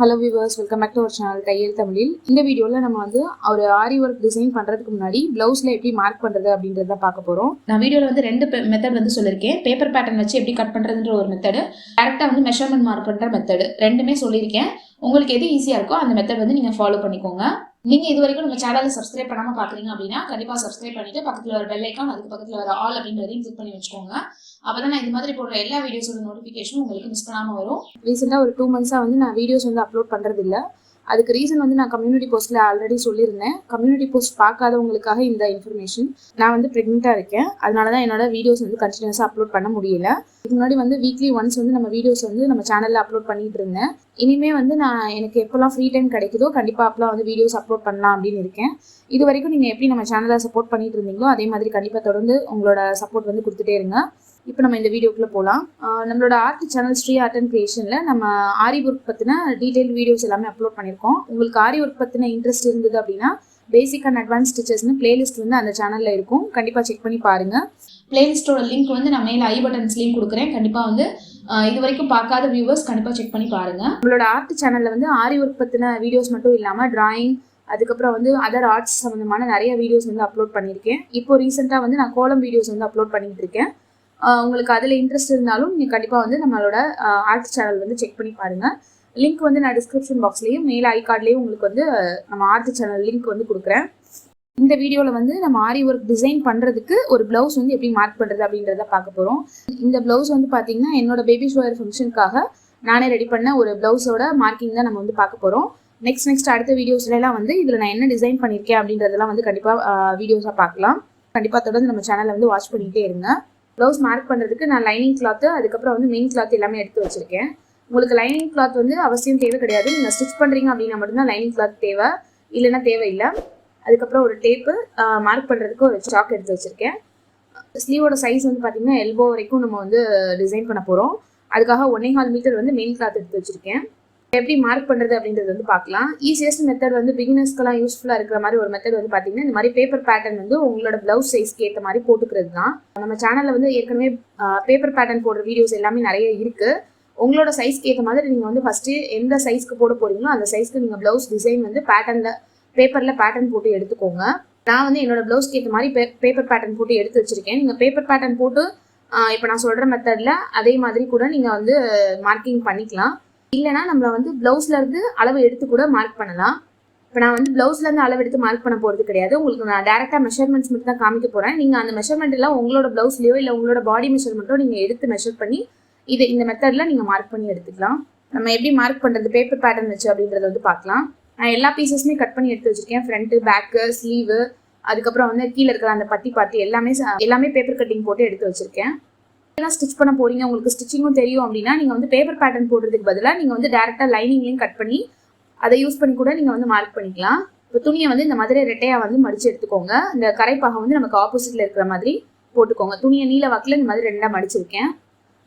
Hello viewers, welcome back to our channel தையல் தமிழில். இந்த வீடியோவில் நம்ம வந்து ஒரு ஆரி ஒர்க் டிசைன் பண்ணுறதுக்கு முன்னாடி ப்ளவுஸில் எப்படி மார்க் பண்ணுறது அப்படின்றத பார்க்க போகிறோம். நான் வீடியோவில் வந்து ரெண்டு மெத்தட் வந்து சொல்லியிருக்கேன். பேப்பர் பேட்டர்ன் வச்சு எப்படி கட் பண்ணுறதுன்ற ஒரு மெத்தடு, டேரெக்டாக வந்து மெஷர்மெண்ட் மார்க் பண்ணுற மெத்தடு, ரெண்டுமே சொல்லியிருக்கேன். உங்களுக்கு எது ஈஸியாக இருக்கோ அந்த மெத்தட் வந்து நீங்கள் ஃபாலோ பண்ணிக்கோங்க. நீங்கள் இது வரைக்கும் நம்ம சேனலை சப்ஸ்கிரைப் பண்ணாமல் பார்க்குறீங்க அப்படின்னா கண்டிப்பாக சப்ஸ்கிரைப் பண்ணிட்டு பக்கத்தில் வர பெல் ஐக்கான், அதுக்கு பக்கத்தில் வர ஆல் அப்படின்றதையும் கிளிக் பண்ணி வச்சுக்கோங்க. அப்போ தான் நான் இது மாதிரி போடுற எல்லா வீடியோஸோட நோட்டிஃபிகேஷனும் உங்களுக்கு மிஸ் பண்ணாமல் வரும். ரீசெண்டாக ஒரு 2 monthஸாக வந்து நான் வீடியோஸ் வந்து அப்லோட் பண்ணுறது இல்லை. அதுக்கு ரீசன் வந்து நான் கம்யூனிட்டி போஸ்ட்டில் ஆல்ரெடி சொல்லியிருந்தேன். கம்யூனிட்டி போஸ்ட் பார்க்காதவங்களுக்காக இந்த இன்ஃபர்மேஷன். நான் வந்து ப்ரெக்னெண்ட்டாக இருக்கேன், அதனால தான் என்னோட வீடியோஸ் வந்து கண்டினியூஸாக அப்லோட் பண்ண முடியல. இதுக்கு முன்னாடி வந்து வீக்லி ஒன்ஸ் வந்து நம்ம வீடியோஸ் வந்து நம்ம சேனலில் அப்லோட் பண்ணிட்டு இருந்தேன். இனிமேல் வந்து நான் எனக்கு எப்போல்லாம் ஃப்ரீ டைம் கிடைக்குதோ கண்டிப்பாக அப்போலாம் வந்து வீடியோஸ் அப்லோட் பண்ணலாம் அப்படின்னு இருக்கேன். இது வரைக்கும் நீங்கள் எப்படி நம்ம சேனலை சப்போர்ட் பண்ணிட்டு இருந்தீங்களோ அதே மாதிரி கண்டிப்பாக தொடர்ந்து உங்களோட சப்போர்ட் வந்து கொடுத்துட்டே இருங்க. இப்போ நம்ம இந்த வீடியோக்குள்ளே போகலாம். நம்மளோட art channel Sri art and கிரியேஷனில் நம்ம ஆரி ஒர்க் பற்றின டீட்டெயில் வீடியோஸ் எல்லாமே அப்லோட் பண்ணியிருக்கோம். உங்களுக்கு ஆரி ஒர்க் பற்றின இன்ட்ரெஸ்ட் இருந்தது அப்படின்னா பேசிக் அண்ட் அட்வான்ஸ் ஸ்டிச்சஸ்னு பிளேலிஸ்ட் வந்து அந்த சேனலில் இருக்கும். கண்டிப்பாக செக் பண்ணி பாருங்கள். பிளேலிஸ்ட்டோட லிங்க் வந்து நான் மேலே ஐ பட்டன்ஸ்லேயும் கொடுக்குறேன். கண்டிப்பாக வந்து இது வரைக்கும் பார்க்காத வியூவர்ஸ் கண்டிப்பாக செக் பண்ணி பாருங்கள். நம்மளோட ஆர்ட் சேனலில் வந்து ஆரி ஒர்க் பற்றின வீடியோஸ் மட்டும் இல்லாமல் டிராயிங், அதுக்கப்புறம் வந்து அதர் ஆர்ட்ஸ் சம்மந்தமான நிறைய வீடியோஸ் வந்து அப்லோட் பண்ணியிருக்கேன். இப்போ ரீசெண்டாக வந்து நான் கோலம் வீடியோஸ் வந்து அப்லோட் பண்ணிட்டு இருக்கேன். உங்களுக்கு அதில் இன்ட்ரெஸ்ட் இருந்தாலும் நீங்கள் கண்டிப்பாக வந்து நம்மளோட ஆர்ட் சேனல் வந்து செக் பண்ணி பாருங்கள். லிங்க் வந்து நான் டிஸ்கிரிப்ஷன் பாக்ஸ்லேயும் மேல் ஐ கார்ட்லேயும் உங்களுக்கு வந்து நம்ம ஆர்ட் சேனல் லிங்க் வந்து கொடுக்குறேன். இந்த வீடியோவில் வந்து நம்ம ஆரி ஒர்க் டிசைன் பண்ணுறதுக்கு ஒரு ப்ளவுஸ் வந்து எப்படி மார்க் பண்ணுறது அப்படின்றத பார்க்க போகிறோம். இந்த ப்ளவுஸ் வந்து பார்த்திங்கன்னா என்னோட பேபி ஷோயர் ஃபங்க்ஷனுக்காக நானே ரெடி பண்ண ஒரு ப்ளவுஸோட மார்க்கிங் தான் நம்ம வந்து பார்க்க போகிறோம். நெக்ஸ்ட் அடுத்த வீடியோஸ்லாம் வந்து இதில் நான் என்ன டிசைன் பண்ணியிருக்கேன் அப்படின்றதெல்லாம் வந்து கண்டிப்பாக வீடியோஸாக பார்க்கலாம். கண்டிப்பாக தொடர்ந்து நம்ம சேனலை வந்து வாட்ச் பண்ணிகிட்டே இருங்க. ப்ளவுஸ் மார்க் பண்ணுறதுக்கு நான் லைனிங் கிளாத்து, அதுக்கப்புறம் வந்து மெயின் கிளாத் எல்லாமே எடுத்து வச்சுருக்கேன். உங்களுக்கு லைனிங் கிளாத் வந்து அவசியம் தேவை கிடையாது. நீங்கள் ஸ்டிச் பண்ணுறீங்க அப்படின்னா மட்டும்தான் லைனிங் கிளாத் தேவை, இல்லைன்னா தேவையில்லை. அதுக்கப்புறம் ஒரு டேப்பு, மார்க் பண்ணுறதுக்கு ஒரு சாக் எடுத்து வச்சுருக்கேன். ஸ்லீவோட சைஸ் வந்து பார்த்திங்கன்னா எல்போ வரைக்கும் நம்ம வந்து டிசைன் பண்ண போகிறோம். அதுக்காக 1.25 மீட்டர் வந்து மெயின் கிளாத் எடுத்து வச்சுருக்கேன். எப்படி மார்க் பண்ணுறது அப்படின்றது வந்து பார்க்கலாம். ஈஸியஸ்ட் மெத்தட் வந்து பிகினர்ஸ்க்கெல்லாம் யூஸ்ஃபுல்லாக இருக்கிற மாதிரி ஒரு மெத்தட் வந்து பார்த்தீங்கன்னா இந்த மாதிரி பேப்பர் பேட்டர்ன் வந்து உங்களோட ப்ளவுஸ் சைஸ்க்கு ஏற்ற மாதிரி போட்டுக்கிறது தான். நம்ம சேனலில் வந்து ஏற்கனவே பேப்பர் பேட்டர்ன் போடுற வீடியோஸ் எல்லாமே நிறைய இருக்குது. உங்களோட சைஸ்க்கு ஏற்ற மாதிரி நீங்கள் வந்து ஃபஸ்ட்டு எந்த சைஸ்க்கு போட போகிறீங்களோ அந்த சைஸ்க்கு நீங்கள் ப்ளவுஸ் டிசைன் வந்து பேப்பரில் பேட்டர்ன் போட்டு எடுத்துக்கோங்க. நான் வந்து என்னோட ப்ளவுஸ்க்கு ஏற்ற மாதிரி பேப்பர் பேட்டர்ன் போட்டு எடுத்து வச்சுருக்கேன். நீங்கள் பேப்பர் பேட்டர்ன் போட்டு இப்போ நான் சொல்கிற மெத்தடில் அதே மாதிரி கூட நீங்கள் வந்து மார்க்கிங் பண்ணிக்கலாம். இல்லைனா நம்மளை வந்து ப்ளவுஸ்லேருந்து அளவு எடுத்து கூட மார்க் பண்ணலாம். இப்போ நான் வந்து ப்ளவுஸ்லேருந்து அளவு எடுத்து மார்க் பண்ண போகிறது கிடையாது. உங்களுக்கு நான் டேரெக்டாக மெஷர்மெண்ட்ஸ் மட்டும் தான் காமிக்க போகிறேன். நீங்கள் அந்த மெஷர்மெண்ட் எல்லாம் உங்களோட ப்ளவுஸ்லையோ இல்லை உங்களோட பாடி மெஷர்மெண்ட்டோ நீங்கள் எடுத்து மெஷர் பண்ணி இந்த மெத்தடில் நீங்கள் மார்க் பண்ணி எடுத்துக்கலாம். நம்ம எப்படி மார்க் பண்ணுறது பேப்பர் பேட்டர்ன் வச்சு அப்படின்றத வந்து பார்க்கலாம். நான் எல்லா பீசஸுமே கட் பண்ணி எடுத்து வச்சுருக்கேன். ஃப்ரண்ட்டு, பேக்கு, ஸ்லீவு, அதுக்கப்புறம் வந்து கீழே இருக்கிற அந்த பட்டி பார்த்து எல்லாமே பேப்பர் கட்டிங் போட்டு எடுத்து வச்சுருக்கேன். ஸ்டிச் பண்ண போறீங்க, உங்களுக்கு ஸ்டிச்சிங்கும் தெரியும் அப்படின்னா நீங்கள் வந்து பேப்பர் பேட்டர்ன் போடுறதுக்கு பதிலாக நீங்கள் வந்து டேரெக்டாக லைனிங்லையும் கட் பண்ணி அதை யூஸ் பண்ணி கூட நீங்கள் வந்து மார்க் பண்ணிக்கலாம். இப்போ துணியை வந்து இந்த மாதிரி ரெட்டையாக வந்து மடித்து எடுத்துக்கோங்க. இந்த கரைப்பாக வந்து நமக்கு ஆப்போசிட்டில் இருக்கிற மாதிரி போட்டுக்கோங்க. துணியை நீல வாக்கில் இந்த மாதிரி ரெண்டாக மடிச்சிருக்கேன்.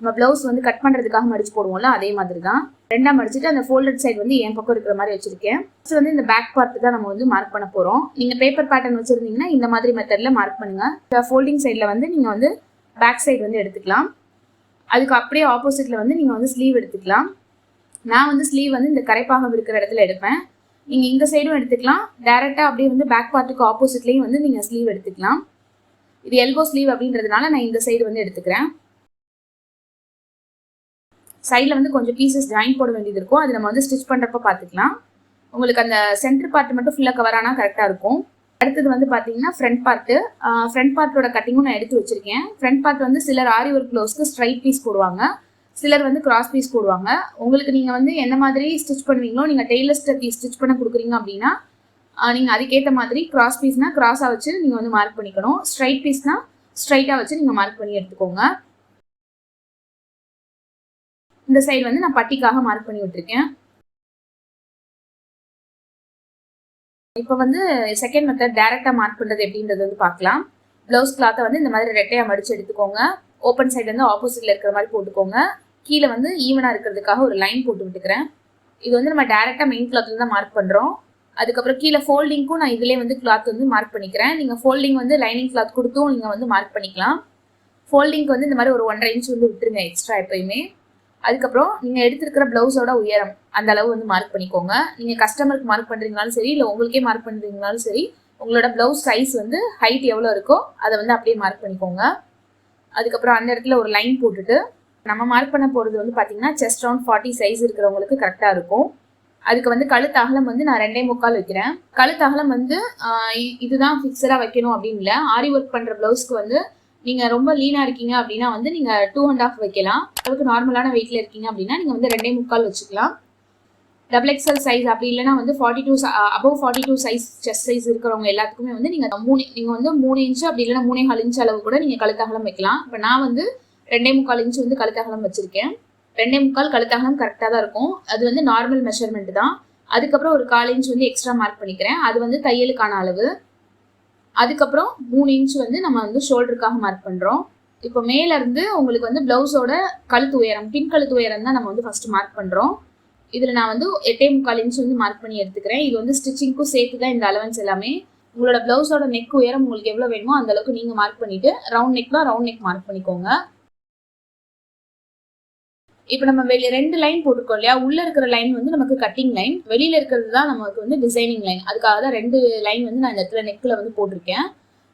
நம்ம ப்ளவுஸ் வந்து கட் பண்ணுறதுக்காக மடிச்சு போடுவோம்ல, அதே மாதிரி தான் ரெண்டாக மடிச்சுட்டு அந்த ஃபோல்டட் சைடு வந்து என் பக்கம் இருக்கிற மாதிரி வச்சுருக்கேன். ஃபஸ்ட் வந்து இந்த பேக் பார்ட்டு தான் நம்ம வந்து மார்க் பண்ண போகிறோம். நீங்கள் பேப்பர் பேட்டர்ன் வச்சுருந்தீங்கன்னா இந்த மாதிரி மெத்தடில் மார்க் பண்ணுங்கள். ஃபோல்டிங் சைடில் வந்து நீங்கள் வந்து பேக் சைடு வந்து எடுத்துக்கலாம். அதுக்கு அப்படியே ஆப்போசிட்டில் வந்து நீங்கள் வந்து ஸ்லீவ் எடுத்துக்கலாம். நான் வந்து ஸ்லீவ் வந்து இந்த கரைப்பாகம் இருக்கிற இடத்துல எடுப்பேன். நீங்கள் இந்த சைடும் எடுத்துக்கலாம். டேரெக்டாக அப்படியே வந்து பேக் பார்ட்டுக்கு ஆப்போசிட்லேயும் வந்து நீங்கள் ஸ்லீவ் எடுத்துக்கலாம். இது எல்போ ஸ்லீவ் அப்படின்றதுனால நான் இந்த சைடு வந்து எடுத்துக்கிறேன். சைடில் வந்து கொஞ்சம் பீசஸ் ஜாயின் போட வேண்டியது இருக்கும். அது நம்ம வந்து ஸ்டிச் பண்ணுறப்ப பார்த்துக்கலாம். உங்களுக்கு அந்த சென்டர் பார்ட் மட்டும் ஃபுல்லாக கவர் ஆனால் கரெக்டாக இருக்கும். அடுத்தது வந்து பார்த்தீங்கன்னா ஃப்ரண்ட் பார்ட்டோட கட்டிங்கும் நான் எடுத்து வச்சிருக்கேன். ஃப்ரண்ட் பார்ட் வந்து சிலர் ஆரி ஒர்க் ப்ளவுஸ்க்கு ஸ்ட்ரைட் பீஸ் போடுவாங்க, சிலர் வந்து கிராஸ் பீஸ் போடுவாங்க. உங்களுக்கு நீங்கள் வந்து என்ன மாதிரி ஸ்டிச் பண்ணுவீங்களோ, நீங்கள் டெய்லர்ஸ்ட்ட ஸ்டிச் பண்ண கொடுக்குறீங்க அப்படின்னா நீங்கள் அதுக்கேற்ற மாதிரி கிராஸ் பீஸ்னால் கிராஸாக வச்சு நீங்கள் வந்து மார்க் பண்ணிக்கணும். ஸ்ட்ரைட் பீஸ்னால் ஸ்ட்ரைட்டாக வச்சு நீங்கள் மார்க் பண்ணி எடுத்துக்கோங்க. இந்த சைடு வந்து நான் பட்டிக்காக மார்க் பண்ணி விட்டுருக்கேன். இப்போ வந்து செகண்ட் மெத்தட் டேரெக்டாக மார்க் பண்ணுறது எப்படின்றது வந்து பார்க்கலாம். ப்ளவுஸ் கிளாத்தை வந்து இந்த மாதிரி ரெட்டையாக மடித்து எடுத்துக்கோங்க. ஓப்பன் சைடு வந்து ஆப்போசிட்டில் இருக்கிற மாதிரி போட்டுக்கோங்க. கீழே வந்து ஈவனாக இருக்கிறதுக்காக ஒரு லைன் போட்டு விட்டுக்கிறேன். இது வந்து நம்ம டேரெக்டாக மெயின் கிளாத்தில் தான் மார்க் பண்ணுறோம். அதுக்கப்புறம் கீழே ஃபோல்டிங்க்கும் நான் இதிலே வந்து கிளாத் வந்து மார்க் பண்ணிக்கிறேன். நீங்கள் ஃபோல்டிங் வந்து லைனிங் கிளாத் கொடுத்தும் நீங்கள் வந்து மார்க் பண்ணிக்கலாம். ஃபோல்டிங்க்கு வந்து இந்த மாதிரி ஒரு 1.5 இன்ச் வந்து விட்டுருங்க எக்ஸ்ட்ரா எப்பயுமே. அதுக்கப்புறம் நீங்கள் எடுத்திருக்கிற ப்ளவுஸோட உயரம் அந்த அளவு வந்து மார்க் பண்ணிக்கோங்க. நீங்கள் கஸ்டமருக்கு மார்க் பண்ணுறீங்கனாலும் சரி, இல்லை உங்களுக்கே மார்க் பண்ணுறீங்கனாலும் சரி, உங்களோட ப்ளவுஸ் சைஸ் வந்து ஹைட் எவ்வளோ இருக்கோ அதை வந்து அப்படியே மார்க் பண்ணிக்கோங்க. அதுக்கப்புறம் அந்த இடத்துல ஒரு லைன் போட்டுட்டு நம்ம மார்க் பண்ண போகிறது வந்து பார்த்தீங்கன்னா செஸ்ட் ரவுண்ட் 40 சைஸ் இருக்கிறவங்களுக்கு கரெக்டாக இருக்கும். அதுக்கு வந்து கழுத்து அகலம் வந்து நான் 2.25 வைக்கிறேன். கழுத்து அகலம் வந்து இதுதான் ஃபிக்ஸடாக வைக்கணும் அப்படின்னு இல்லை. ஆரி ஒர்க் பண்ணுற ப்ளவுஸ்க்கு வந்து நீங்கள் ரொம்ப லீனாக இருக்கீங்க அப்படின்னா வந்து நீங்கள் 2.5 வைக்கலாம். அளவுக்கு நார்மலான வெயிட்டில் இருக்கீங்க அப்படின்னா நீங்கள் வந்து 2.25 வச்சுக்கலாம். XXL சைஸ் அப்படி இல்லைன்னா வந்து 42 above 42 சைஸ் செஸ்ட் சைஸ் இருக்கிறவங்க எல்லாத்துக்குமே வந்து நீங்கள் வந்து 3 இன்ச்சு அப்படி இல்லைன்னா 3.25 இன்ச்சு அளவு கூட நீங்கள் கழுத்தகலம் வைக்கலாம். இப்போ நான் வந்து 2.25 இன்ச்சு வந்து கழுத்தகலம் வச்சிருக்கேன். 2.25 கழுத்தகலம் கரெக்டாக தான் இருக்கும். அது வந்து நார்மல் மெஷர்மெண்ட் தான். அதுக்கப்புறம் ஒரு 1/4 இன்ச் வந்து எக்ஸ்ட்ரா மார்க் பண்ணிக்கிறேன். அது வந்து தையலுக்கான அளவு. அதுக்கப்புறம் 3 இன்ச் வந்து நம்ம வந்து ஷோல்டருக்காக மார்க் பண்ணுறோம். இப்போ மேலேருந்து உங்களுக்கு வந்து ப்ளவுஸோட கழுத்து உயரம், பின் கழுத்து உயரம் தான் நம்ம வந்து ஃபர்ஸ்ட் மார்க் பண்ணுறோம். இதில் நான் வந்து 8.25 இன்ச் வந்து மார்க் பண்ணி எடுத்துக்கிறேன். இது வந்து ஸ்டிச்சிங்க்கும் சேர்த்து தான் இந்த அலவன்ஸ் எல்லாமே. உங்களோட ப்ளவுஸோட நெக் உயரம் உங்களுக்கு எவ்வளோ வேணுமோ அந்த அளவுக்கு நீங்கள் மார்க் பண்ணிட்டு ரவுண்ட் நெக் மார்க் பண்ணிக்கோங்க. இப்போ நம்ம வெளியே 2 லைன் போட்டிருக்கோம் இல்லையா, உள்ள இருக்கிற லைன் வந்து நமக்கு கட்டிங் லைன், வெளியில இருக்கிறது தான் நமக்கு வந்து டிசைனிங் லைன். அதுக்காக தான் 2 லைன் வந்து நான் இந்த இடத்துல நெக்கில் வந்து போட்டிருக்கேன்.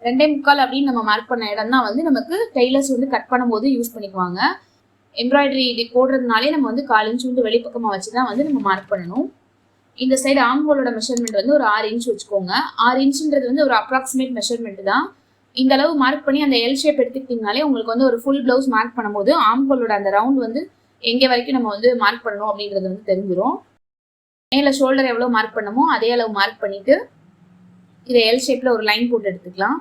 2.25 அப்படின்னு நம்ம மார்க் பண்ண இடம் தான் வந்து நமக்கு டெய்லர்ஸ் வந்து கட் பண்ணும்போது யூஸ் பண்ணிக்குவாங்க. எம்ப்ராய்டரி இது போடுறதுனாலே நம்ம வந்து 1/4 இன்ச் வந்து வெளிப்பக்கமாக வச்சு தான் வந்து நம்ம மார்க் பண்ணணும். இந்த சைடு ஆம்ஹோலோட மெஷர்மெண்ட் வந்து ஒரு 6 இன்ச் வச்சுக்கோங்க. 6 இன்ச்சுன்றது வந்து ஒரு அப்ராக்சிமேட் மெஷர்மெண்ட் தான். இந்த அளவு மார்க் பண்ணி அந்த எல் ஷேப் எடுத்துக்கிட்டிங்கனாலே உங்களுக்கு வந்து ஒரு ஃபுல் ப்ளவுஸ் மார்க் பண்ணும்போது ஆம்ஹோலோட அந்த ரவுண்ட் வந்து எங்கே வரைக்கும் நம்ம வந்து மார்க் பண்ணணும் அப்படின்றது வந்து தெரிஞ்சிடும். மேலே ஷோல்டர் எவ்வளோ மார்க் பண்ணமோ அதே அளவு மார்க் பண்ணிட்டு இதை எல் ஷேப்பில் ஒரு லைன் போட்டு எடுத்துக்கலாம்.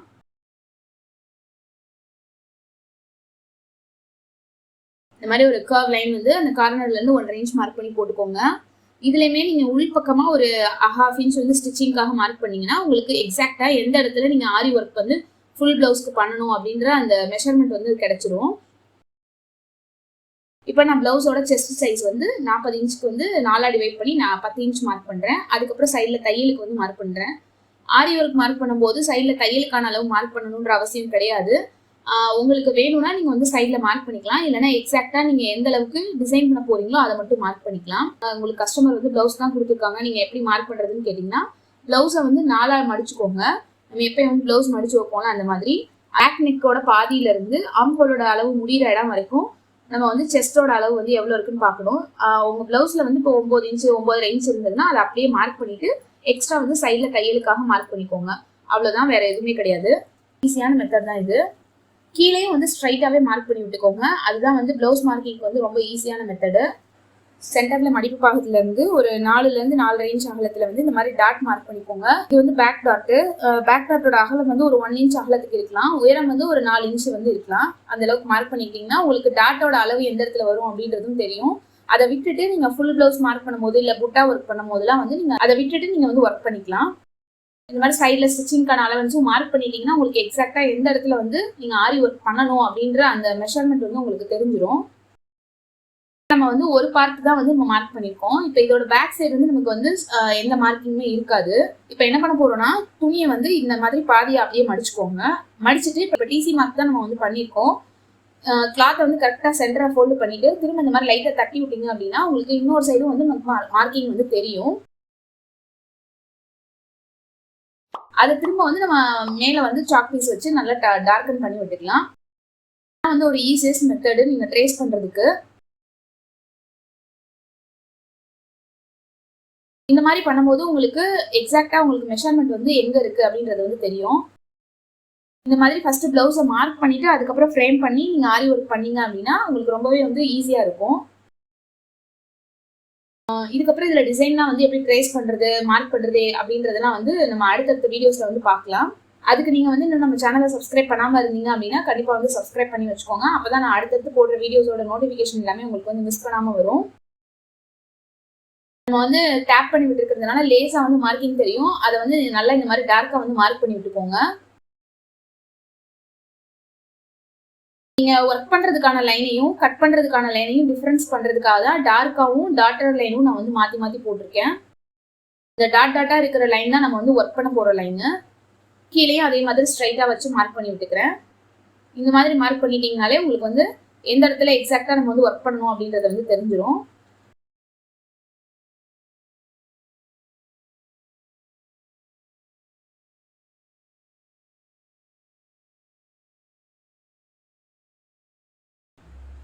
இந்த மாதிரி ஒரு கர்வ் லைன் வந்து அந்த கார்னர்லேருந்து 1.5 இன்ச் மார்க் பண்ணி போட்டுக்கோங்க. இதுலையுமே நீங்கள் உள்பக்கமாக ஒரு 1/2 இன்ச் வந்து ஸ்டிச்சிங்காக மார்க் பண்ணிங்கன்னா உங்களுக்கு எக்ஸாக்டாக எந்த இடத்துல நீங்கள் ஆரி ஒர்க் வந்து ஃபுல் ப்ளவுஸ்க்கு பண்ணணும் அப்படின்ற அந்த மெஷர்மெண்ட் வந்து கிடைச்சிரும். இப்போ நான் ப்ளவுஸோட செஸ்ட் சைஸ் வந்து 40 இன்ச்சுக்கு வந்து 4 டிவைட் பண்ணி நான் 10 இன்ச் மார்க் பண்ணுறேன். அதுக்கப்புறம் சைடில் தையலுக்கு வந்து மார்க் பண்ணுறேன். ஆரி ஒர்க் மார்க் பண்ணும்போது சைடில் தையலுக்கான அளவு மார்க் பண்ணணுன்ற அவசியம் கிடையாது. உங்களுக்கு வேணும்னா நீங்கள் வந்து சைடில் மார்க் பண்ணிக்கலாம். இல்லைனா எக்ஸாக்டாக நீங்கள் எந்த அளவுக்கு டிசைன் பண்ண போகிறீங்களோ அதை மட்டும் மார்க் பண்ணிக்கலாம். உங்களுக்கு கஸ்டமர் வந்து ப்ளவுஸ் தான் கொடுத்துருக்காங்க, நீங்கள் எப்படி மார்க் பண்ணுறதுன்னு கேட்டிங்கன்னா ப்ளவுஸை வந்து 4 மடிச்சுக்கோங்க. நம்ம எப்பயும் வந்து ப்ளவுஸ் மடிச்சு வைப்போம்ல அந்த மாதிரி பேக் நெக்கோட பாதியிலேருந்து ஆம்ஹோலோட அளவு முடிகிற இடம் வரைக்கும் நம்ம வந்து செஸ்டோட அளவு வந்து எவ்வளோ இருக்குன்னு பார்க்கணும். உங்கள் ப்ளவுஸில் வந்து இப்போ 9 இன்ச்சு 9.5 இன்ச் இருந்ததுன்னா அதை அப்படியே மார்க் பண்ணிவிட்டு எக்ஸ்ட்ரா வந்து சைடில் தையலுக்காக மார்க் பண்ணிக்கோங்க. அவ்வளோதான், வேறு எதுவுமே கிடையாது. ஈஸியான மெத்தட் தான் இது. கீழேயும் வந்து ஸ்ட்ரைட்டாகவே மார்க் பண்ணி விட்டுக்கோங்க. அதுதான் வந்து ப்ளவுஸ் மார்க்கிங்க்கு வந்து ரொம்ப ஈஸியான மெத்தடு. சென்டரில் மடிப்பு பாகத்துலேருந்து ஒரு 4லேருந்து 4.5 இன்ச் அகலத்தில் வந்து இந்த மாதிரி டாட் மார்க் பண்ணிக்கோங்க. இது வந்து பேக் டாட்டு. பேக் டாட்டோட அகலம் வந்து ஒரு 1 இன்ச் அகலத்துக்கு இருக்கலாம். உயரம் வந்து ஒரு 4 இன்ச் வந்து இருக்கலாம். அந்த அளவுக்கு மார்க் பண்ணிக்கிட்டிங்கன்னா உங்களுக்கு டாட்டோட அளவு எந்த இடத்துல வரும் அப்படின்றதும் தெரியும். அதை விட்டுட்டு நீங்கள் ஃபுல் ப்ளவுஸ் மார்க் பண்ணும்போது இல்லை புட்டா ஒர்க் பண்ணும் போதெல்லாம் வந்து நீங்கள் அதை விட்டுட்டு நீங்கள் வந்து ஒர்க் பண்ணிக்கலாம். இந்த மாதிரி சைடில் ஸ்டிச்சிங்கான அலவன்ஸும் மார்க் பண்ணிட்டீங்கன்னா உங்களுக்கு எக்ஸாக்டாக எந்த இடத்துல வந்து நீங்கள் ஆரி ஒர்க் பண்ணணும் அப்படின்ற அந்த மெஷர்மெண்ட் வந்து உங்களுக்கு தெரிஞ்சிடும். நம்ம வந்து ஒரு பார்ட் தான் வந்து நம்ம மார்க் பண்ணியிருக்கோம். இப்போ இதோட பேக் சைடு வந்து நமக்கு வந்து எந்த மார்க்கிங்குமே இருக்காது. இப்போ என்ன பண்ண போறோம்னா துணியை வந்து இந்த மாதிரி பாதியை அப்படியே மடிச்சுக்கோங்க. மடிச்சுட்டு இப்போ டிசி மார்க் தான் நம்ம வந்து பண்ணியிருக்கோம். கிளாத்தை வந்து கரெக்டாக சென்டராக ஃபோல்டு பண்ணிட்டு திரும்ப இந்த மாதிரி லைட்டாக தட்டி விட்டீங்க அப்படின்னா உங்களுக்கு இன்னொரு சைடும் வந்து நமக்கு மார்க்கிங் வந்து தெரியும். அதை திரும்ப வந்து நம்ம மேலே வந்து சாக் பீஸ் வச்சு நல்லா டார்க்கன் பண்ணி விட்டுக்கலாம். வந்து ஒரு ஈஸியஸ்ட் மெத்தடு நீங்கள் ட்ரேஸ் பண்ணுறதுக்கு. இந்த மாதிரி பண்ணும்போது உங்களுக்கு எக்ஸாக்டாக உங்களுக்கு மெஷர்மெண்ட் வந்து எங்கே இருக்குது அப்படின்றது வந்து தெரியும். இந்த மாதிரி ஃபஸ்ட்டு ப்ளவுஸை மார்க் பண்ணிவிட்டு அதுக்கப்புறம் ஃப்ரேம் பண்ணி நீங்கள் ஆரி ஒர்க் பண்ணீங்க அப்படின்னா உங்களுக்கு ரொம்பவே வந்து ஈஸியாக இருக்கும். இதுக்கப்புறம் இதில் டிசைன்லாம் வந்து எப்படி ட்ரேஸ் பண்ணுறது மார்க் பண்ணுறது அப்படின்றதெல்லாம் வந்து நம்ம அடுத்தடுத்த வீடியோஸில் வந்து பார்க்கலாம். அதுக்கு நீங்கள் வந்து இன்னும் நம்ம சேனலை சப்ஸ்கிரைப் பண்ணாமல் இருந்தீங்க அப்படின்னா கண்டிப்பாக வந்து சப்ஸ்கிரைப் பண்ணி வச்சுக்கோங்க. அப்போ தான் நான் அடுத்தடுத்து போடுற வீடியோஸோட நோட்டிஃபிகேஷன் எல்லாமே உங்களுக்கு வந்து மிஸ் பண்ணாமல் வரும். நம்ம வந்து டேப் பண்ணி விட்டுருக்கிறதுனால லேஸாக வந்து மார்க்கிங் தெரியும். அதை வந்து நல்லா இந்த மாதிரி டார்க்காக வந்து மார்க் பண்ணி விட்டுக்கோங்க. நீங்கள் ஒர்க் பண்ணுறதுக்கான லைனையும் கட் பண்ணுறதுக்கான லைனையும் டிஃப்ரென்ஸ் பண்ணுறதுக்காக தான் டார்க்காகவும் டாட்டர் லைனும் நான் வந்து மாற்றி மாற்றி போட்டிருக்கேன். இந்த டாட்டாக இருக்கிற லைன் தான் நம்ம வந்து ஒர்க் பண்ண போகிற லைனு. கீழேயும் அதே மாதிரி ஸ்ட்ரைட்டாக வச்சு மார்க் பண்ணி விட்டுக்கிறேன். இந்த மாதிரி மார்க் பண்ணிட்டீங்கனாலே உங்களுக்கு வந்து எந்த இடத்துல எக்ஸாக்டா நம்ம வந்து ஒர்க் பண்ணணும் அப்படின்றத வந்து தெரிஞ்சிடும்.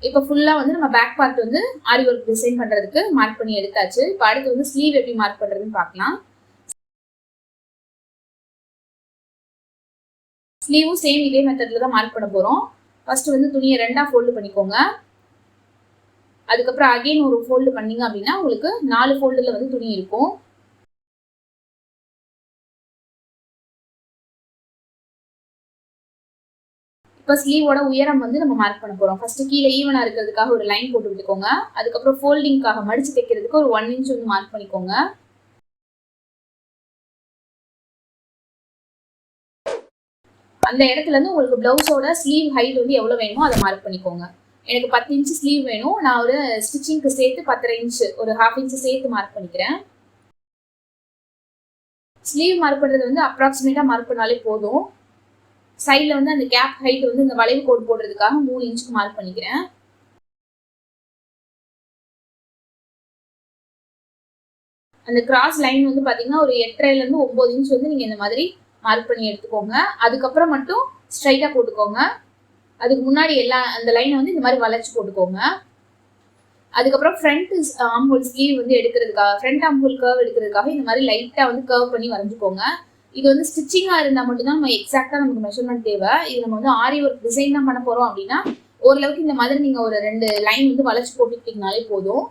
இப்போ ஃபுல்லா வந்து நம்ம பேக் பார்ட் வந்து ஆரி ஒர்க் டிசைன் பண்றதுக்கு மார்க் பண்ணி எடுத்தாச்சு. இப்போ அடுத்து வந்து ஸ்லீவ் எப்படி மார்க் பண்றதுன்னு பார்க்கலாம். ஸ்லீவும் சேம் இதே மெத்தட்ல தான் மார்க் பண்ண போறோம். ஃபர்ஸ்ட் வந்து துணியை 2ஆ ஃபோல்டு பண்ணிக்கோங்க. அதுக்கப்புறம் அகைன் ஒரு ஃபோல்டு பண்ணீங்க அப்படின்னா உங்களுக்கு 4 ஃபோல்டுல வந்து துணி இருக்கும். இப்போ ஸ்லீவோட உயரம் வந்து நம்ம மார்க் பண்ண போறோம். ஃபர்ஸ்ட் கீழே ஈவனா இருக்கிறதுக்காக ஒரு லைன் போட்டு விட்டுக்கோங்க. அதுக்கப்புறம் ஃபோல்டிங்காக மடிச்சு தைக்கிறதுக்கு ஒரு 1 இன்ச் வந்து மார்க் பண்ணிக்கோங்க. அந்த இடத்துல இருந்து உங்களுக்கு பிளவுஸோட ஸ்லீவ் ஹைட் வந்து எவ்வளவு வேணுமோ அதை மார்க் பண்ணிக்கோங்க. எனக்கு 10 இன்ச் ஸ்லீவ் வேணும். நான் ஒரு ஸ்டிச்சிங்க்கு சேர்த்து 10.5 இன்ச் ஒரு 1/2 இன்ச் சேர்த்து மார்க் பண்ணிக்கிறேன். ஸ்லீவ் மார்க் பண்றது வந்து அப்ராக்சிமேட்டா மார்க் பண்ணாலே போதும். சைட்ல வந்து அந்த கேப் ஹைட் வந்து இந்த வளைவு கோடு போடுறதுக்காக 3 இன்ச்சுக்கு மார்க் பண்ணிக்கிறேன். அந்த கிராஸ் லைன் வந்து பாத்தீங்கன்னா ஒரு 8.5 இருந்து 9 இன்ச் வந்து நீங்க இந்த மாதிரி மார்க் பண்ணி எடுத்துக்கோங்க. அதுக்கப்புறம் மட்டும் ஸ்ட்ரைட்டா போட்டுக்கோங்க. அதுக்கு முன்னாடி அந்த லைனை வந்து இந்த மாதிரி வளைச்சு போட்டுக்கோங்க. அதுக்கப்புறம் ஃப்ரண்ட் ஆம்ஹோல் ஸ்லீவ் வந்து எடுக்கிறதுக்காக ஃப்ரண்ட் ஆம்ஹோல் கர்வ் எடுக்கிறதுக்காக இந்த மாதிரி லைட்டா வந்து கர்வ் பண்ணி வரைஞ்சுக்கோங்க. இது வந்து ஸ்டிச்சிங்கா இருந்தா மட்டும்தான் நம்ம எக்ஸாக்டா நமக்கு மெஷர்மெண்ட் தேவை. இது நம்ம வந்து ஆரி ஒர்க் டிசைன் தான் பண்ண போறோம் அப்படின்னா ஓரளவுக்கு இந்த மாதிரி நீங்க ஒரு 2 லைன் வந்து வளைச்சு போட்டுக்கிட்டீங்கனாலே போதும்.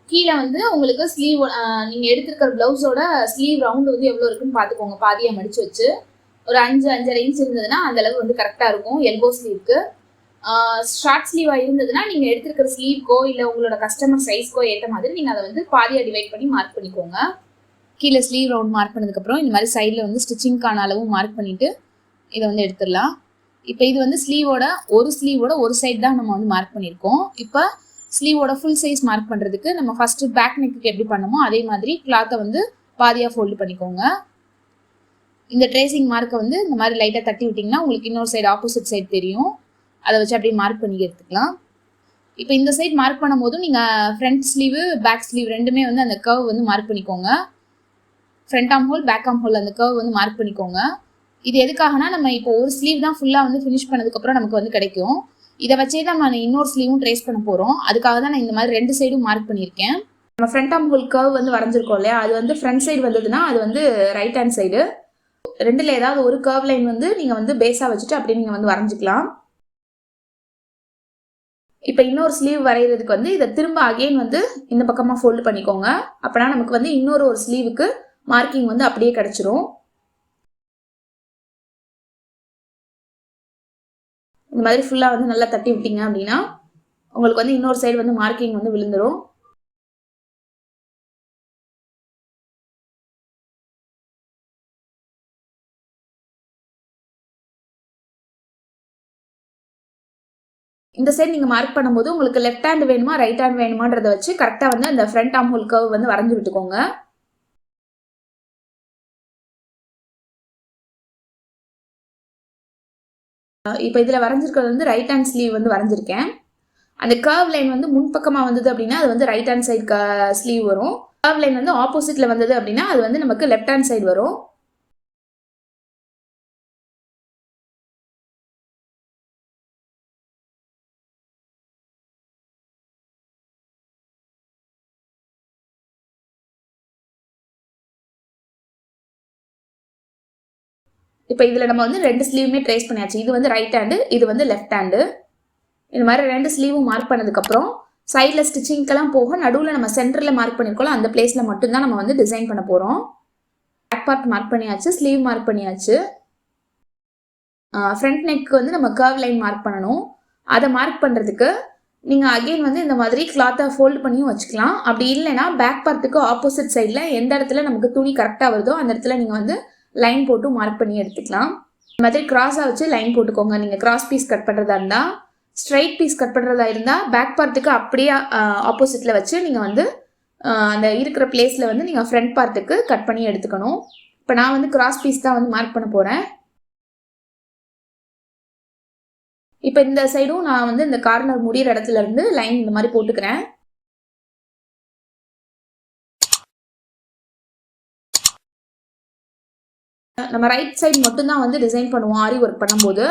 கீழே வந்து உங்களுக்கு ஸ்லீவ் நீங்க எடுத்திருக்கிற பிளவுஸோட ஸ்லீவ் ரவுண்ட் வந்து எவ்வளவு இருக்குன்னு பாத்துக்கோங்க. பாதியா மடிச்சு வச்சு ஒரு 5-5.5 இன்ச் இருந்ததுன்னா அந்த அளவு வந்து கரெக்டா இருக்கும். எல்போ ஸ்லீவ்க்கு ஷார்ட் ஸ்லீவா இருந்ததுன்னா நீங்க எடுத்திருக்கிற ஸ்லீவ்க்கோ இல்ல உங்களோட கஸ்டமர் சைஸ்க்கோ ஏற்ற மாதிரி நீங்க அதை வந்து பாதியா டிவைட் பண்ணி மார்க் பண்ணிக்கோங்க. கீழே ஸ்லீவ் ரவுண்ட் மார்க் பண்ணதுக்கப்புறம் இந்த மாதிரி சைடில் வந்து ஸ்டிச்சிங்க்கான அளவும் மார்க் பண்ணிவிட்டு இதை வந்து எடுத்துடலாம். இப்போ இது வந்து ஸ்லீவோட ஒரு சைடு தான் நம்ம வந்து மார்க் பண்ணியிருக்கோம். இப்போ ஸ்லீவோட ஃபுல் சைஸ் மார்க் பண்ணுறதுக்கு நம்ம ஃபஸ்ட்டு பேக் நெக்கு எப்படி பண்ணமோ அதே மாதிரி கிளாத்தை வந்து பாதியாக ஃபோல்டு பண்ணிக்கோங்க. இந்த ட்ரேசிங் மார்க்கை வந்து இந்த மாதிரி லைட்டாக தட்டி விட்டிங்கன்னா உங்களுக்கு இன்னொரு சைடு ஆப்போசிட் சைடு தெரியும். அதை வச்சு அப்படியே மார்க் பண்ணி எடுத்துக்கலாம். இப்போ இந்த சைடு மார்க் பண்ணும் போதும் நீங்கள் ஃப்ரண்ட் ஸ்லீவு பேக் ஸ்லீவ் ரெண்டுமே வந்து அந்த கர்வ் வந்து மார்க் பண்ணிக்கோங்க. Front arm hole back arm hole அந்த கர்வ் வந்து மார்க் பண்ணிக்கோங்க. இது எதுக்காகனா நம்ம இப்போ ஒரு ஸ்லீவ் தான் ஃபுல்லாக வந்து ஃபினிஷ் பண்ணதுக்கப்புறம் நமக்கு வந்து கிடைக்கும். இதை வச்சே நம்ம இன்னொரு ஸ்லீவும் ட்ரேஸ் பண்ண போகிறோம். அதுக்காக தான் நான் இந்த மாதிரி 2 சைடும் மார்க் பண்ணியிருக்கேன். நம்ம ஃப்ரண்ட் ஆம் ஹோல் கர்வ் வந்து வரைஞ்சிருக்கோம் இல்லையா, அது வந்து ஃப்ரண்ட் சைடு வந்ததுன்னா அது வந்து ரைட் ஹேண்ட் சைடு. ரெண்டுல ஏதாவது ஒரு கர்வ் லைன் வந்து நீங்கள் வந்து பேஸாக வச்சுட்டு அப்படியே நீங்கள் வந்து வரைஞ்சிக்கலாம். இப்போ இன்னொரு ஸ்லீவ் வரைகிறதுக்கு வந்து இதை திரும்ப அகெயின் வந்து இந்த பக்கமாக ஃபோல்டு பண்ணிக்கோங்க. அப்போனா நமக்கு வந்து இன்னொரு ஒரு ஸ்லீவுக்கு மார்க்கிங் வந்து அப்படியே கிடைச்சிரும். இந்த மாதிரி ஃபுல்லாக வந்து நல்லா தட்டி விட்டீங்க அப்படின்னா உங்களுக்கு வந்து இன்னொரு சைடு வந்து மார்க்கிங் வந்து விழுந்துரும். இந்த சைடு நீங்க மார்க் பண்ணும்போது உங்களுக்கு லெஃப்ட் ஹேண்ட் வேணுமா ரைட் ஹேண்ட் வேணுமான்றத வச்சு கரெக்டா வந்து அந்த ஃப்ரண்ட் ஆர்ம் ஹோல் கர்வ் வந்து வரைஞ்சு விட்டுக்கோங்க. இப்போ இதுல வரைஞ்சிருக்கிறது வந்து ரைட் ஹேண்ட் ஸ்லீவ் வந்து வரைஞ்சிருக்கேன். அந்த கர்வ் லைன் வந்து முன்பக்கமா வந்தது அப்படின்னா அது வந்து ரைட் ஹேண்ட் சைடு ஸ்லீவ் வரும். கர்வ் லைன் வந்து ஆப்போசிட்ல வந்தது அப்படின்னா அது வந்து நமக்கு லெஃப்ட் ஹேண்ட் சைடு வரும். இப்போ இதுல நம்ம வந்து 2 ஸ்லீவுமே ட்ரேஸ் பண்ணியாச்சு. இது வந்து ரைட் ஹேண்டு, இது வந்து லெஃப்ட் ஹேண்டு. இந்த மாதிரி 2 ஸ்லீவும் மார்க் பண்ணதுக்கப்புறம் சைடில் ஸ்டிச்சிங்க்கெல்லாம் போக நடுவில் நம்ம சென்டரில் மார்க் பண்ணியிருக்கோம் அந்த பிளேஸில் மட்டும்தான் நம்ம வந்து டிசைன் பண்ண போகிறோம். பேக் பார்ட் மார்க் பண்ணியாச்சு, ஸ்லீவ் மார்க் பண்ணியாச்சு. ஃப்ரண்ட் நெக்கு வந்து நம்ம கர்வ் லைன் மார்க் பண்ணணும். அதை மார்க் பண்ணுறதுக்கு நீங்கள் அகெயின் வந்து இந்த மாதிரி கிளாத்தை ஃபோல்டு பண்ணியும் வச்சுக்கலாம். அப்படி இல்லைன்னா பேக் பார்ட்டுக்கு ஆப்போசிட் சைடில் எந்த இடத்துல நமக்கு துணி கரெக்டாக வருதோ அந்த இடத்துல நீங்கள் வந்து லைன் போட்டு மார்க் பண்ணி எடுத்துக்கலாம். இந்த மாதிரி கிராஸாக வச்சு லைன் போட்டுக்கோங்க. நீங்கள் கிராஸ் பீஸ் கட் பண்ணுறதா இருந்தால், ஸ்ட்ரைட் பீஸ் கட் பண்ணுறதா இருந்தால் பேக் பார்ட்டுக்கு அப்படியே ஆப்போசிட்டில் வச்சு நீங்கள் வந்து அந்த இருக்கிற பிளேஸில் வந்து நீங்கள் ஃப்ரண்ட் பார்ட்டுக்கு கட் பண்ணி எடுத்துக்கணும். இப்போ நான் வந்து கிராஸ் பீஸ் தான் வந்து மார்க் பண்ண போகிறேன். இப்போ இந்த சைடும் நான் வந்து இந்த கார்னர் முடியிற இடத்துல இருந்து லைன் இந்த மாதிரி போட்டுக்கிறேன். நம்ம ரைட் சைடு மட்டும்தான் வந்து டிசைன் பண்ணுவோம் ஆரி ஒர்க் பண்ணும்போது.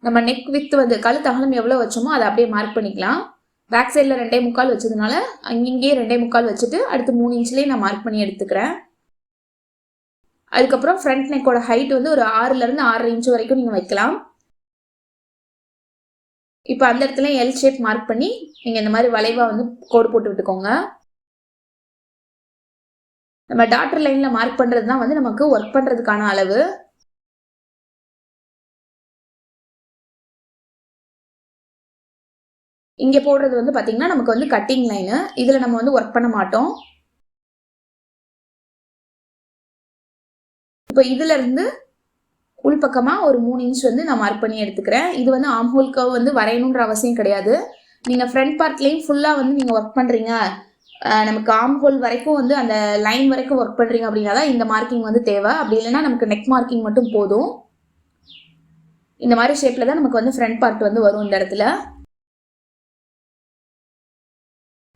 நம்ம நெக் வித் வந்து கழுத்து அகலம் எவ்வளோ வச்சோமோ அதை அப்படியே மார்க் பண்ணிக்கலாம். பேக் சைடில் 2.25 வச்சதுனால இங்கேயே 2.25 வச்சுட்டு அடுத்து 3 இன்ச்லேயே நான் மார்க் பண்ணி எடுத்துக்கிறேன். அதுக்கப்புறம் ஃப்ரண்ட் நெக்கோட ஹைட் வந்து ஒரு 6லேருந்து 6.5 இன்ச் வரைக்கும் நீங்கள் வைக்கலாம். இப்போ அந்த இடத்துல எல் ஷேப் மார்க் பண்ணி நீங்கள் இந்த மாதிரி வளைவாக வந்து கோடு போட்டு விட்டுக்கோங்க. நம்ம டாட்டர் லைனில் மார்க் பண்ணுறது தான் வந்து நமக்கு ஒர்க் பண்ணுறதுக்கான அளவு. இங்கே போடுறது வந்து பார்த்தீங்கன்னா நமக்கு வந்து கட்டிங் லைனு. இதில் நம்ம வந்து ஒர்க் பண்ண மாட்டோம். இப்போ இதிலிருந்து உள்பக்கமாக ஒரு 3 இன்ச் வந்து நான் மார்க் பண்ணி எடுத்துக்கிறேன். இது வந்து ஆம் ஹோல் கர்வ் வந்து வரையணுன்ற அவசியம் கிடையாது. நீங்கள் ஃப்ரண்ட் பார்ட்லேயும் ஃபுல்லாக வந்து நீங்கள் ஒர்க் பண்ணுறீங்க, நமக்கு ஆம் ஹோல் வரைக்கும் வந்து அந்த லைன் வரைக்கும் ஒர்க் பண்ணுறீங்க அப்படின்னா தான் இந்த மார்க்கிங் வந்து தேவை. அப்படி இல்லைன்னா நமக்கு நெக் மார்க்கிங் மட்டும் போதும். இந்த மாதிரி ஷேப்பில் தான் நமக்கு வந்து ஃப்ரண்ட் பார்ட் வந்து வரும் இந்த இடத்துல.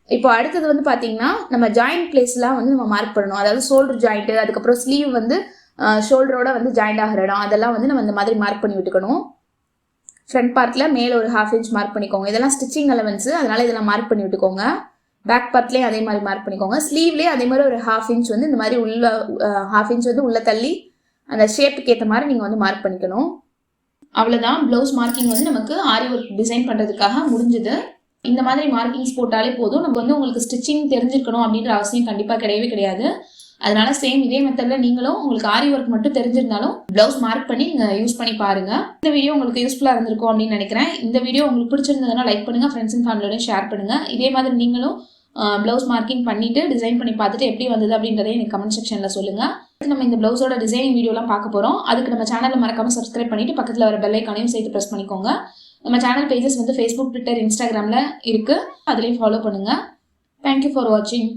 இப்போ அடுத்தது வந்து பார்த்தீங்கன்னா நம்ம ஜாயிண்ட் பிளேஸ்லாம் வந்து நம்ம மார்க் பண்ணணும். அதாவது ஷோல்டர் ஜாயிண்ட்டு, அதுக்கப்புறம் ஸ்லீவ் வந்து ஷோல்டரோட வந்து ஜாயிண்ட் ஆகிற இடம், அதெல்லாம் வந்து நம்ம இந்த மாதிரி மார்க் பண்ணி விட்டுக்கணும். ஃப்ரண்ட் பார்ட்டில் மேலே ஒரு 1/2 இன்ச் மார்க் பண்ணிக்கோங்க. இதெல்லாம் ஸ்டிச்சிங் அலவன்ஸு, அதனால் இதெல்லாம் மார்க் பண்ணி விட்டுக்கோங்க. பேக் பார்ட்லேயும் அதே மாதிரி மார்க் பண்ணிக்கோங்க. ஸ்லீவ்லேயே அதே மாதிரி ஒரு 1/2 இன்ச் வந்து இந்த மாதிரி உள்ள 1/2 இன்ச் வந்து உள்ளே தள்ளி அந்த ஷேப்புக்கு ஏற்ற மாதிரி நீங்கள் வந்து மார்க் பண்ணிக்கணும். அவ்வளோதான், ப்ளவுஸ் மார்க்கிங் வந்து நமக்கு ஆரி ஒர்க் டிசைன் பண்ணுறதுக்காக முடிஞ்சுது. இந்த மாதிரி மார்க்கிங்ஸ் போட்டாலே போதும். நம்ம வந்து உங்களுக்கு ஸ்டிச்சிங் தெரிஞ்சிருக்கணும் அப்படின்ற அவசியம் கண்டிப்பாக கிடையவே கிடையாது. அதனால சேம் இதே மெத்தடில் நீங்களும் உங்களுக்கு ஆரி ஒர்க் மட்டும் தெரிஞ்சிருந்தாலும் ப்ளவுஸ் மார்க் பண்ணி நீங்கள் யூஸ் பண்ணி பாருங்க. இந்த வீடியோ உங்களுக்கு யூஸ்ஃபுல்லாக இருந்திருக்கும் அப்படின்னு நினைக்கிறேன். இந்த வீடியோ உங்களுக்கு பிடிச்சிருந்ததுன்னா லைக் பண்ணுங்க, ஃப்ரெண்ட்ஸ் அண்ட் ஃபேமிலியோட ஷேர் பண்ணுங்க. இதே மாதிரி நீங்களும் ப்ளவுஸ் மார்க்கிங் பண்ணிட்டு டிசைன் பண்ணி பார்த்துட்டு எப்படி வந்தது அப்படின்றதே எனக்கு கமெண்ட் செக்ஷனில் சொல்லுங்க. நம்ம இந்த ப்ளவுஸோட டிசைனிங் வீடியோலாம் பார்க்க போகிறோம். அதுக்கு நம்ம சேனலை மறக்காம சப்ஸ்கிரைப் பண்ணிட்டு பக்கத்தில் வர பெல் ஐக்கானையும் சேர்த்து ப்ரெஸ் பண்ணிக்கோங்க. நம்ம சேனல் பேஜஸ் வந்து ஃபேஸ்புக், ட்விட்டர், இன்ஸ்டாகிராமில் இருக்குது. அதுலேயும் ஃபாலோ பண்ணுங்கள். தேங்க்யூ ஃபார் வாட்சிங்.